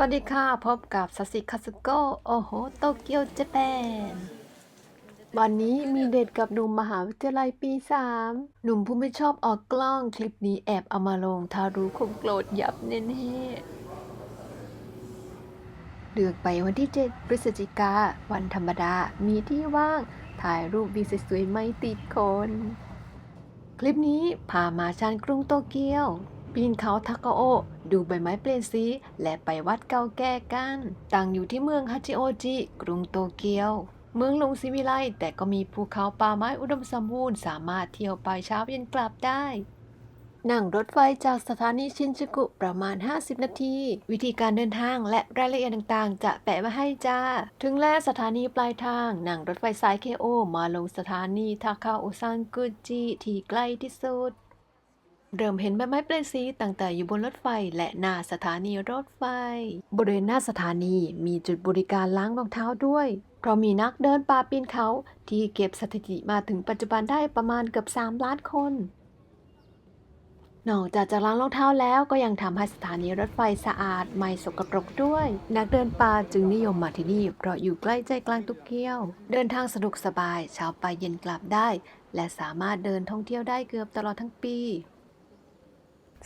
วัสดีค่ะพบกับซาสิคาสึโกะโอโหโตเกียวเจแปนวันนี้มีเดทกับหนุ่มมหาวิทยาลัยปี3หนุ่มผู้ไม่ชอบออกกล้องคลิปนี้แอบเอามาลงถ้ารู้คงโกรธยับแน่ๆเลือกไปวันที่7พฤศจิกาวันธรรมดามีที่ว่างถ่ายรูปวิวสวยๆไม่ติดคนคลิปนี้พามาชานกรุงโตเกียวปีนเขาทาคาโอะดูใบไม้เปลี่ยนสีและไปวัดเก่าแก่กันตั้งอยู่ที่เมืองฮาจิโอจิกรุงโตเกียวเมืองหลวงศรีวิไลแต่ก็มีภูเขาป่าไม้อุดมสมบูรณ์สามารถเที่ยวไปเช้าเย็นกลับได้นั่งรถไฟจากสถานีชินจูกุประมาณ50นาทีวิธีการเดินทางและรายละเอียดต่างๆจะแปะไว้ให้จ้าถึงแล้วสถานีปลายทางนั่งรถไฟสายเคโอมาลงสถานีทาคาโอซังกุจิที่ใกล้ที่สุด เริ่มเห็นใบไม้เปลี่ยนสีตั้งแต่อยู่บนรถไฟและหน้าสถานีรถไฟบริเวณหน้าสถานีมีจุดบริการล้างรองเท้าด้วยเพราะมีนักเดินป่าปีนเขาที่เก็บสถิติมาถึงปัจจุบันได้ประมาณเกือบ3ล้านคนนอกจากจะล้างรองเท้าแล้วก็ยังทำให้สถานีรถไฟสะอาดไม่สกปรกด้วยนักเดินป่าจึงนิยมมาที่นี่เพราะอยู่ใกล้ใจกลางโตเกียวเดินทางสะดวกสบายเช้าไปเย็นกลับได้และสามารถเดินท่องเที่ยวได้เกือบตลอดทั้งปี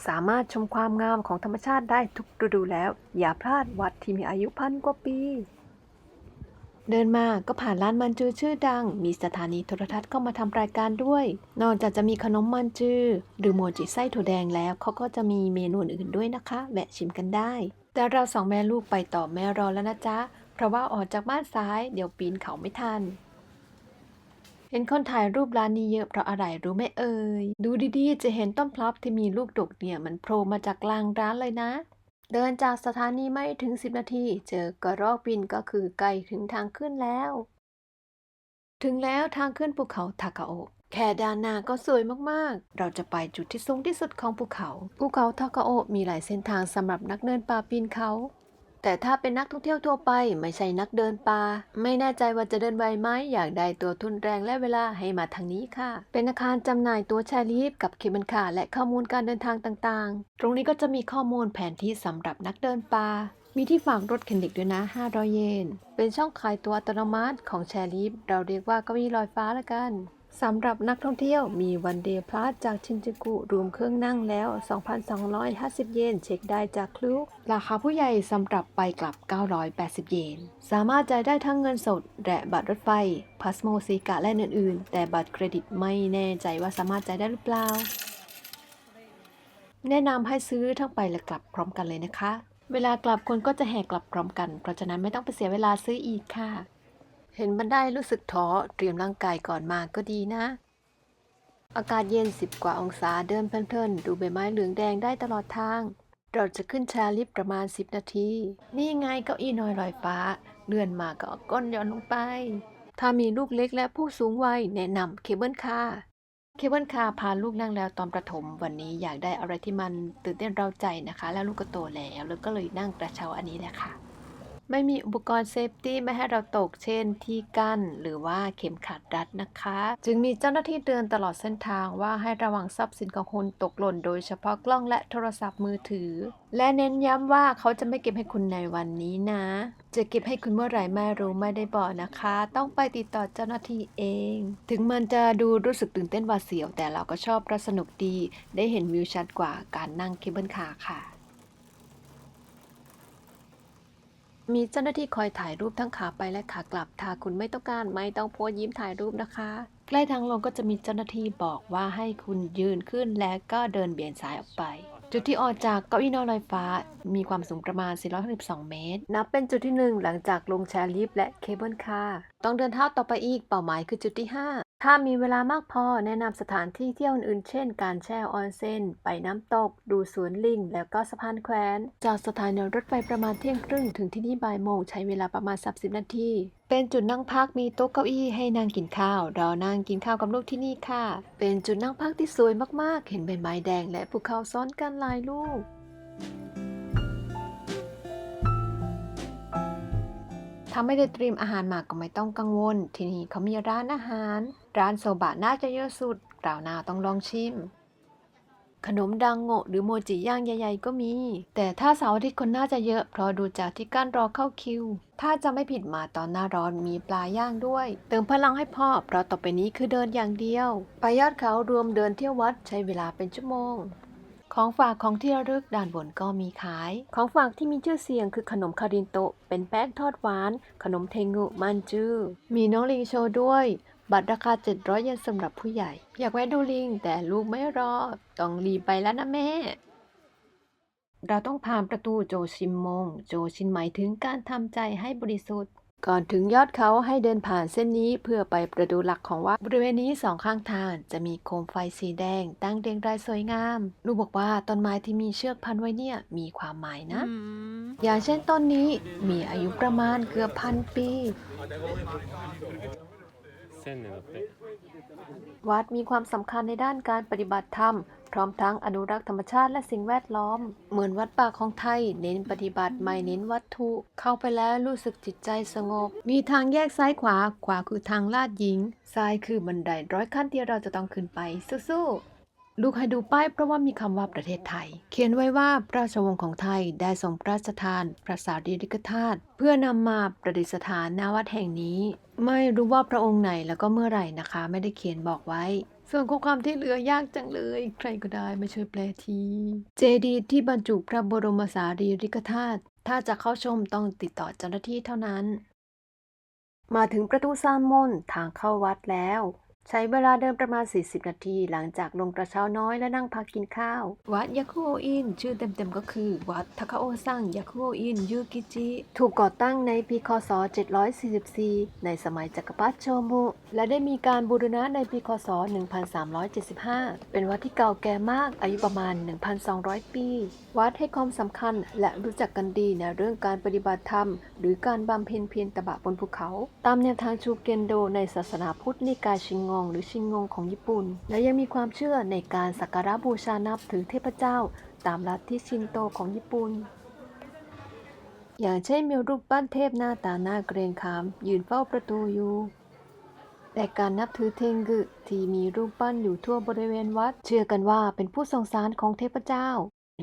สามารถชมความงามของธรรมชาติได้ทุกฤดูแล้วอย่าพลาดวัดที่มีอายุพันกว่าปีเดินมาก็ผ่านร้านมันจือชื่อดังมีสถานีโทรทัศน์เข้ามาทำรายการด้วยนอกจากจะมีขนมมันจือหรือโมจิไส้ถั่วแดงแล้วเขาก็จะมีเมนูอื่นด้วยนะคะแวะชิมกันได้แต่เราสองแม่ลูกไปต่อแม่รอแล้วนะจ๊ะเพราะว่าออกจากบ้านซ้ายเดี๋ยวปีนเขาไม่ทันเห็นคนถ่ายรูปร้านนี้เยอะเพราะอะไรรู้ไหมเอ่ยดูดีๆจะเห็นต้นพลับที่มีลูกดกเนี่ยมันโผล่มาจากกลางร้านเลยนะเดินจากสถานีไม่ถึง10นาทีเจอกระรอกบินก็คือใกล้ถึงทางขึ้นแล้วถึงแล้วทางขึ้นภูเขาทาคาโอะแค่ด้านหน้าก็สวยมากๆเราจะไปจุดที่สูงที่สุดของภูเขาทาคาโอะมีหลายเส้นทางสำหรับนักเดินป่าปีนเขา แต่ถ้าเป็นนักท่องเที่ยวทั่วไปไม่ใช่นักเดินป่าไม่แน่ใจว่าจะเดินไหวไหมอยากได้ตัวทุนแรงและเวลาให้มาทางนี้ค่ะเป็นอาคารจำหน่ายตั๋วแชร์ลีฟกับเคเบิลคาร์และข้อมูลการเดินทางต่างๆตรงนี้ก็จะมีข้อมูลแผนที่สำหรับนักเดินป่ามีที่ฝากรถเข็นเด็กด้วยนะ500เยนเป็นช่องขายตั๋วอัตโนมัติของแชร์ลีฟเราเรียกว่าเก้าอี้ลอยฟ้าละกันสำหรับนักท่องเที่ยวมีวันเดย์พลาสจากชินจูกุรวมเครื่องนั่งแล้ว 2,250 เยนเช็คได้จากคลุกราคาผู้ใหญ่สำหรับไปกลับ 980 เยนสามารถจ่ายได้ทั้งเงินสดและบัตรรถไฟพาสโมซีกะและอื่นๆแต่บัตรเครดิตไม่แน่ใจว่าสามารถจ่ายได้หรือเปล่าแนะนำให้ซื้อทั้งไปและกลับพร้อมกันเลยนะคะเวลากลับคนก็จะแห่กลับพร้อมกันเพราะฉะนั้นไม่ต้องไปเสียเวลาซื้ออีกค่ะเห็นบันไดรู้สึกท้อเตรียมร่างกายก่อนมาก็ดีนะ อากาศเย็น10กว่าองศาเดินเพลินๆดูใบไม้เหลืองแดงได้ตลอดทางเราจะขึ้นแชร์ลิฟต์ประมาณ10นาทีนี่ไงเก้าอี้นอยลอยฟ้าเลื่อนมาก็เอาก้นย้อนลงไปถ้ามีลูกเล็กและผู้สูงวัยแนะนำเคเบิลคาร์พาลูกนั่งแล้วตอนประถมวันนี้อยากได้อะไรที่มันตื่นเต้นเร้าใจนะคะแล้วลูกก็โตแล้วก็เลยนั่งกระเช้าอันนี้แหละค่ะ ไม่มีอุปกรณ์เซฟตี้ไม่ให้เราตกเช่นที่กั้นหรือว่าเข็มขัดรัดนะคะจึงมีเจ้าหน้าที่เตือนตลอดเส้นทางว่าให้ระวังทรัพย์สินของคุณตกหล่นโดยเฉพาะกล้องและโทรศัพท์มือถือและเน้นย้ำว่าเขาจะไม่เก็บให้คุณในวันนี้นะจะเก็บให้คุณเมื่อไหร่ไม่รู้ไม่ได้บอกนะคะต้องไปติดต่อเจ้าหน้าที่เองถึงมันจะดูรู้สึกตื่นเต้นหวาดเสียวแต่เราก็ชอบเพราะสนุกดีได้เห็นวิวชัดกว่าการนั่งเคเบิลคาร์ค่ะ มีเจ้าหน้าที่คอยถ่ายรูปทั้งขาไปและขากลับถ้าคุณไม่ต้องการไม่ต้องโพสยิ้มถ่ายรูปนะคะใกล้ทางลงก็จะมีเจ้าหน้าที่บอกว่าให้คุณยืนขึ้นและก็เดินเบี่ยงซ้ายออกไปจุดที่ออกจากเก้าอี้นอนลอยฟ้ามีความสูงประมาณ462เมตรนับเป็นจุดที่1หลังจากลงแชร์ลิฟต์และเคเบิลคาร์ต้องเดินเท้าต่อไปอีกเป้าหมายคือจุดที่5ถ้ามีเวลามากพอแนะนำสถานที่เที่ยวอื่นๆเช่นการแช่ออนเซ็นไปน้ำตกดูสวนลิงแล้วก็สะพานแขวนจากสถานีรถไฟประมาณเที่ยงครึ่งถึงที่นี่บ่ายโมงใช้เวลาประมาณ30นาทีเป็นจุดนั่งพักมีโต๊ะเก้าอี้ให้นั่งกินข้าวเรานั่งกินข้าวกับลูกที่นี่ค่ะเป็นจุดนั่งพักที่สวยมากๆเห็นใบไม้แดงและภูเขาซ้อนกันหลายลูก ถ้าไม่ได้เตรียมอาหารมาก็ไม่ต้องกังวลที่นี่เขามีร้านอาหารร้านโซบะน่าจะเยอะสุดคราวหน้าต้องลองชิม ขนมดังโงะหรือโมจิย่างใหญ่ๆก็มี แต่ถ้าเสาร์อาทิตย์คนน่าจะเยอะเพราะดูจากที่กั้นรอเข้าคิว ถ้าจะไม่ผิดมาตอนหน้าร้อนมีปลาย่างด้วย เติมพลังให้พ่อเพราะต่อไปนี้คือเดินอย่างเดียว ไปยอดเขารวมเดินเที่ยววัดใช้เวลาเป็นชั่วโมง ของฝากของที่ระลึกด้านบนก็มีขาย ของฝากที่มีชื่อเสียงคือขนมคารินโตะเป็นแป้งทอดหวาน ขนมเทงุมันจูมีน้องลิงโชว์ด้วย บัตรราคา 700 เยนสำหรับผู้ใหญ่ อยากแวะดูลิงแต่ลูกไม่รอ ต้องรีบไปแล้วนะแม่ เราต้องผ่านประตูโจชินมง โจชินหมายถึงการทำใจให้บริสุทธิ์ ก่อนถึงยอดเขาให้เดินผ่านเส้นนี้เพื่อไปประตูหลักของวัด บริเวณนี้สองข้างทางจะมีโคมไฟสีแดงตั้งเรียงรายสวยงาม ลูกบอกว่าต้นไม้ที่มีเชือกพันไว้เนี่ยมีความหมายนะ อย่างเช่นต้นนี้มีอายุประมาณเกือบ1,000 ปี วัดมีความสำคัญในด้านการปฏิบัติธรรม พร้อมทั้งอนุรักษ์ธรรมชาติและสิ่งแวดล้อม เหมือนวัดป่าของไทย เน้นปฏิบัติไม่เน้นวัตถุ เข้าไปแล้วรู้สึกจิตใจสงบ มีทางแยกซ้ายขวา ขวาคือทางลาดหญิง ซ้ายคือบันได100 ขั้นที่เราจะต้องขึ้นไป สู้ๆ ลูกให้ดูป้ายเพราะว่ามีคำว่าประเทศไทย เขียนไว้ว่าพระราชวงศ์ของไทยได้ทรงพระราชทานพระสารีริกธาตุเพื่อนำมาประดิษฐานณวัดแห่งนี้ ไม่รู้ว่าพระองค์ไหนแล้วก็เมื่อไหร่นะคะ ไม่ได้เขียนบอกไว้ ส่วนข้อความที่เหลือยากจังเลย ใครก็ได้มาช่วยแปลที เจดีย์ที่บรรจุพระบรมสารีริกธาตุถ้าจะเข้าชมต้องติดต่อเจ้าหน้าที่เท่านั้น มาถึงประตูซานมนทางเข้าวัดแล้ว ใช้เวลาเดินประมาณ 40 นาทีหลังจากลงกระเช้าน้อยและนั่งพักกินข้าว วัดยาคุโออินชื่อเต็มๆก็คือ วัดทาคาโอซังยาคุโออินยูกิจิ ถูกก่อตั้งในปีคศ 744 ในสมัยจักรพรรดิโชมุ และได้มีการบูรณะในปีคศ 1375 เป็นวัดที่เก่าแก่มากอายุประมาณ 1,200 ปี วัดให้ความสำคัญและรู้จักกันดีในเรื่องการปฏิบัติธรรมหรือการบำเพ็ญเพียรตบะบนภูเขา ตามแนวทางชูเกนโดในศาสนาพุทธนิกายชินงงหรือชินงงของญี่ปุ่น และยังมีความเชื่อในการสักการะบูชานับถือเทพเจ้าตามลัทธิชินโตของญี่ปุ่น อย่างเช่นมีรูปปั้นเทพหน้าตาน่าเกรงขามยืนเฝ้าประตูอยู่แต่การนับถือเทงกึที่มีรูปปั้นอยู่ทั่วบริเวณวัด เชื่อกันว่าเป็นผู้ทรงสารของเทพเจ้า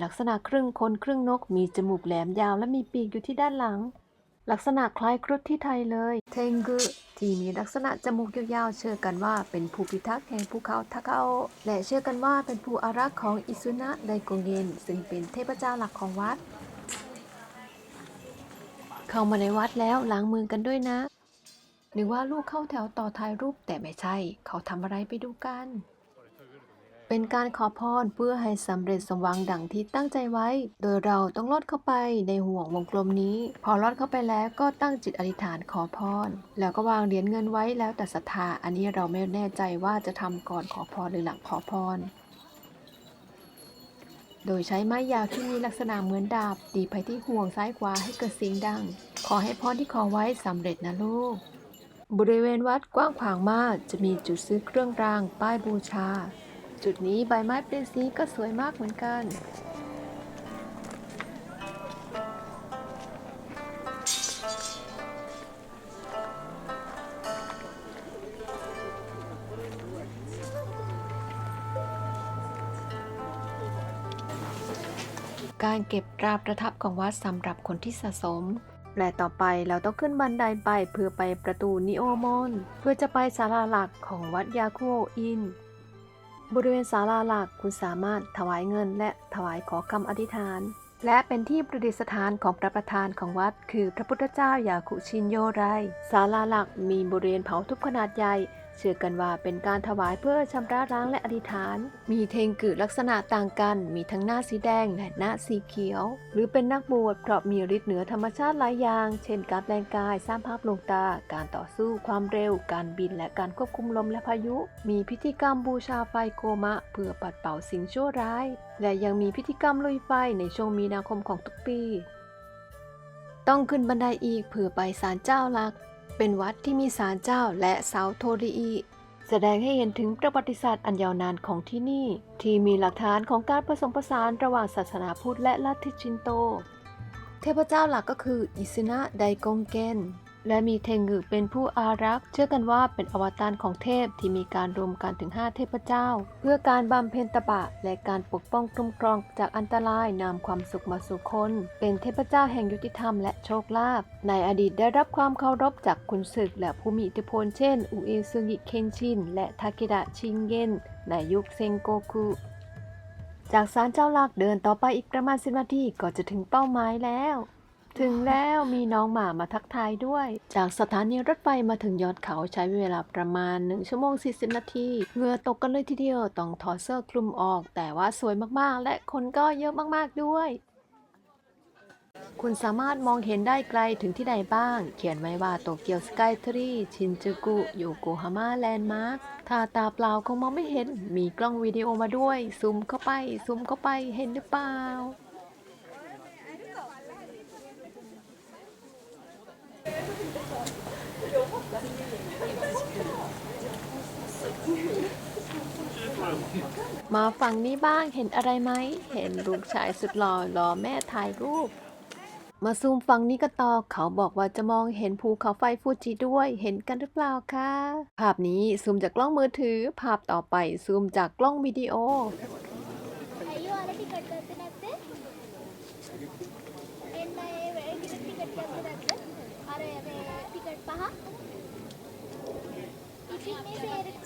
ลักษณะครึ่งคนครึ่งนกมีจมูกแหลมยาวและมีปีกอยู่ที่ด้านหลัง ลักษณะคล้ายครุฑที่ไทยเลยเทงกึที่มีลักษณะจมูกยาวๆเชื่อกันว่าเป็นผู้พิทักษ์แห่งภูเขาทาคาโอและเชื่อกันว่าเป็นผู้อารักษ์ของอิซุนะไดโกเงนซึ่งเป็นเทพเจ้าหลักของวัด เข้ามาในวัดแล้วล้างมือกันด้วยนะหรือว่าลูกเข้าแถวต่อถ่ายรูปแต่ไม่ใช่เขาทำอะไรไปดูกัน เป็นการขอพรเพื่อให้สำเร็จสมหวังดังที่ตั้งใจไว้ โดยเราต้องลอดเข้าไปในห่วงวงกลมนี้ พอลอดเข้าไปแล้วก็ตั้งจิตอธิษฐานขอพร แล้วก็วางเหรียญเงินไว้แล้วแต่ศรัทธา อันนี้เราไม่แน่ใจว่าจะทำก่อนขอพรหรือหลังขอพร โดยใช้ไม้ยาวที่มีลักษณะเหมือนดาบตีไปที่ห่วงซ้ายขวาให้เกิดเสียงดัง ขอให้พรที่ขอไว้สำเร็จนะลูก บริเวณวัดกว้างขวางมากจะมีจุดซื้อเครื่องรางป้ายบูชา จุดนี้ใบไม้เปลี่ยนสีก็สวยมากเหมือนกัน การเก็บตราประทับของวัดสำหรับคนที่สะสม และต่อไปเราต้องขึ้นบันไดไปเพื่อไปประตูนิโอมอนเพื่อจะไปศาลาหลักของวัดยาคุโออิน บริเวณศาลาหลักคุณสามารถถวายเงินและถวายขอคำอธิษฐาน และเป็นที่ประดิษฐานของพระประธานของวัดคือพระพุทธเจ้ายาคุชินโยไรศาลาหลักมีบริเวณเผาทุบขนาดใหญ่ เชื่อกันว่าเป็นการถวายเพื่อชำระล้างและอธิษฐาน มีเทงกึลักษณะต่างกัน มีทั้งหน้าสีแดงและหน้าสีเขียว หรือเป็นนักบวชเพราะมีฤทธิ์เหนือธรรมชาติหลายอย่าง เช่นการแปลงกายสร้างภาพลวงตา การต่อสู้ความเร็ว การบินและการควบคุมลมและพายุ มีพิธีกรรมบูชาไฟโกมะเพื่อปัดเป่าสิ่งชั่วร้าย และยังมีพิธีกรรมลุยไฟในช่วงมีนาคมของทุกปี ต้องขึ้นบันไดอีกเพื่อไปศาลเจ้าหลัก เป็นวัดที่มีศาลเจ้าและเสาโทริอิแสดงให้เห็นถึงประวัติศาสตร์อันยาวนานของที่นี่ ที่มีหลักฐานของการผสมผสานระหว่างศาสนาพุทธและลัทธิชินโต เทพเจ้าหลักก็คืออิซึนะไดกงเกน และมีเทงึเป็นผู้อารักษ์เชื่อกันว่าเป็นอวตารของเทพที่มีการรวมกันถึง5เทพเจ้าเพื่อการบำเพ็ญตบะและการปกป้องคุ้มครองจากอันตรายนำความสุขมาสู่คนเป็นเทพเจ้าแห่งยุติธรรมและโชคลาภในอดีตได้รับความเคารพจากขุนศึกและผู้มีอิทธิพลเช่นอุเอซุงิเคนชินและทาเคดะชินเง่นในยุคเซ็งโกคุจากศาลเจ้าหลักเดินต่อไปอีกประมาณ10 นาทีก็จะถึงเป้าหมายแล้วถึงแล้วมีน้องหมามาทักทายด้วยจากสถานีรถไฟมาถึงยอดเขาใช้เวลาประมาณ1 ชั่วโมง 40 นาทีเหงื่อตกกันเลยทีเดียวต้องถอดเสื้อคลุมออกแต่ว่าสวยมากๆและคนก็เยอะมากๆด้วยคุณสามารถมองเห็นได้ไกลถึงที่ใดบ้างเขียนไว้ว่าโตเกียวสกายทรีชินจูกุโยโกฮาม่าแลนด์มาร์คถ้าตาเปล่าคงมองไม่เห็นมีกล้องวิดีโอมาด้วยซูมเข้าไปซูมเข้าไปเห็นหรือเปล่ามาฝั่งนี้บ้างเห็นอะไรไหมเห็นลูกชายสุดหล่อรอแม่ถ่ายรูปมาซูมฝั่งนี้ก็ต่อเขาบอกว่าจะมองเห็นภูเขาไฟฟูจิด้วยเห็นกันหรือเปล่าคะภาพนี้ซูมจากกล้องมือถือภาพต่อไปซูมจากกล้องวิดีโอ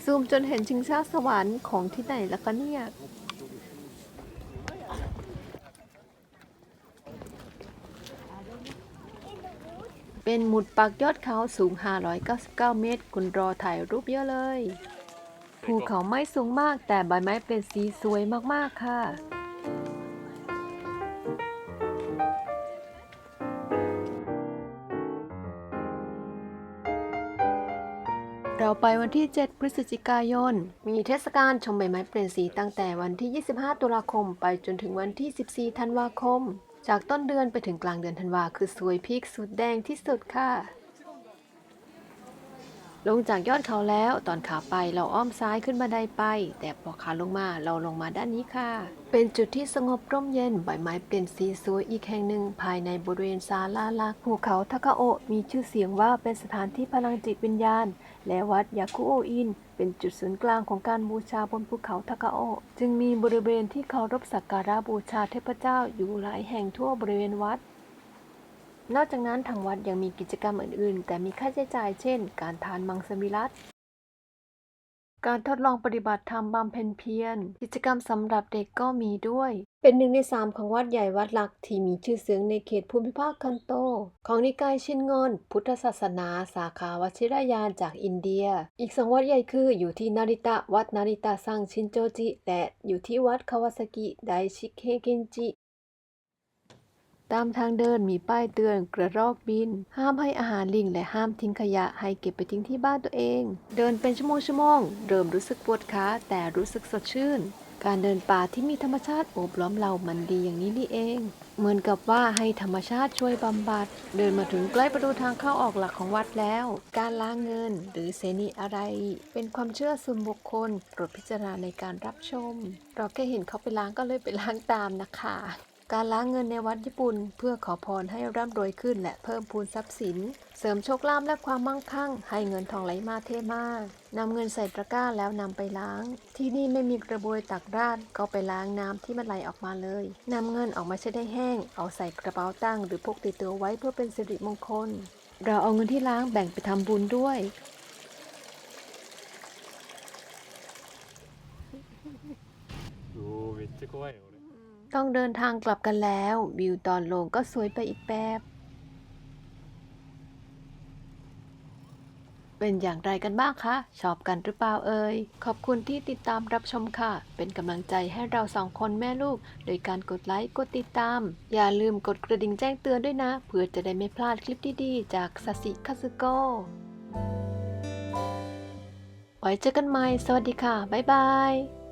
ซูมจนเห็นชิงช้าสวรรค์ของที่ไหนล่ะคะเนี่ยเป็นหมุดปักยอดเขาสูง599 เมตรคุณรอถ่ายรูปเยอะเลยภูเขาไม่สูงมากแต่ใบไม้เป็นสีสวยมากๆค่ะเราไปวันที่ 7 พฤศจิกายน มีเทศกาลชมใบไม้เปลี่ยนสีตั้งแต่วันที่ 25 ตุลาคมไปจนถึงวันที่ 14 ธันวาคม จากต้นเดือนไปถึงกลางเดือนธันวาคือสวยพีคสุดแดงที่สุดค่ะ ลงจากยอดเขาแล้วตอนขาไปเราอ้อมซ้ายขึ้นบันไดไปแต่พอขาลงมาเราลงมาด้านนี้ค่ะเป็นจุดที่สงบร่มเย็นใบไม้เปลี่ยนสีสวยอีกแห่งหนึ่งภายในบริเวณศาลาลักษ์ภูเขาทาคาโอะมีชื่อเสียงว่าเป็นสถานที่พลังจิตวิญญาณและวัดยาคุโออินเป็นจุดศูนย์กลางของการบูชาบนภูเขาทาคาโอะจึงมีบริเวณที่เคารพสักการะบูชาเทพเจ้าอยู่หลายแห่งทั่วบริเวณวัดนอกจากนั้นทางวัดยังมีกิจกรรมอื่นๆแต่มีค่าใช้จ่ายเช่นการทานมังสวิรัติการทดลองปฏิบัติธรรมบำเพ็ญเพียรกิจกรรมสำหรับเด็กก็มีด้วยเป็น1 ใน 3ของวัดใหญ่วัดหลักที่มีชื่อเสียงในเขตภูมิภาคคันโตของนิกายชินงอนพุทธศาสนาสาขาวชิรยานจากอินเดียอีก2 วัดใหญ่คืออยู่ที่นาริตะวัดนาริตะซังชินโจจิและอยู่ที่วัดคาวาซากิไดชิเคเกนจิตามทางเดินมีป้ายเตือนกระรอกบินห้ามให้อาหารลิงและห้ามทิ้งขยะให้เก็บไปทิ้งที่บ้านตัวเองเดินเป็นชั่วโมงเริ่มรู้สึกปวดขาแต่รู้สึกสดชื่นการเดินป่าที่มีธรรมชาติโอบล้อมเรามันดีอย่างนี้นี่เองเหมือนกับว่าให้ธรรมชาติช่วยบำบัดเดินมาถึงใกล้ประตูทางเข้าออกหลักของวัดแล้วการล้างเงินหรือเซนิอะไรเป็นความเชื่อส่วนบุคคลโปรดพิจารณาในการรับชมเราแค่เห็นเขาไปล้างก็เลยไปล้างตามนะคะการล้างเงินในวัดญี่ปุ่นเพื่อขอพรให้ร่ำรวยขึ้นและเพิ่มพูนทรัพย์สินเสริมโชคลาภและความมั่งคั่งให้เงินทองไหลมาเทมานำเงินใส่ตะกร้าแล้วนำไปล้างที่นี่ไม่มีกระบวยตักราดก็ไปล้างน้ำที่มันไหลออกมาเลยนำเงินออกมาใช้ได้แห้งเอาใส่กระเป๋าตังค์หรือพกติดตัวไว้เพื่อเป็นสิริมงคลเราเอาเงินที่ล้างแบ่งไปทำบุญด้วยめっちゃ怖いよ俺ต้องเดินทางกลับกันแล้ววิวตอนลงก็สวยไปอีกแบบเป็นอย่างไรกันบ้างคะชอบกันหรือเปล่าเอ่ยขอบคุณที่ติดตามรับชมค่ะเป็นกำลังใจให้เรา2 คนแม่ลูกโดยการกดไลค์กดติดตามอย่าลืมกดกระดิ่งแจ้งเตือนด้วยนะเพื่อจะได้ไม่พลาดคลิปดีๆจากซาซิคาซึโกะไว้เจอกันใหม่สวัสดีค่ะบ๊ายบาย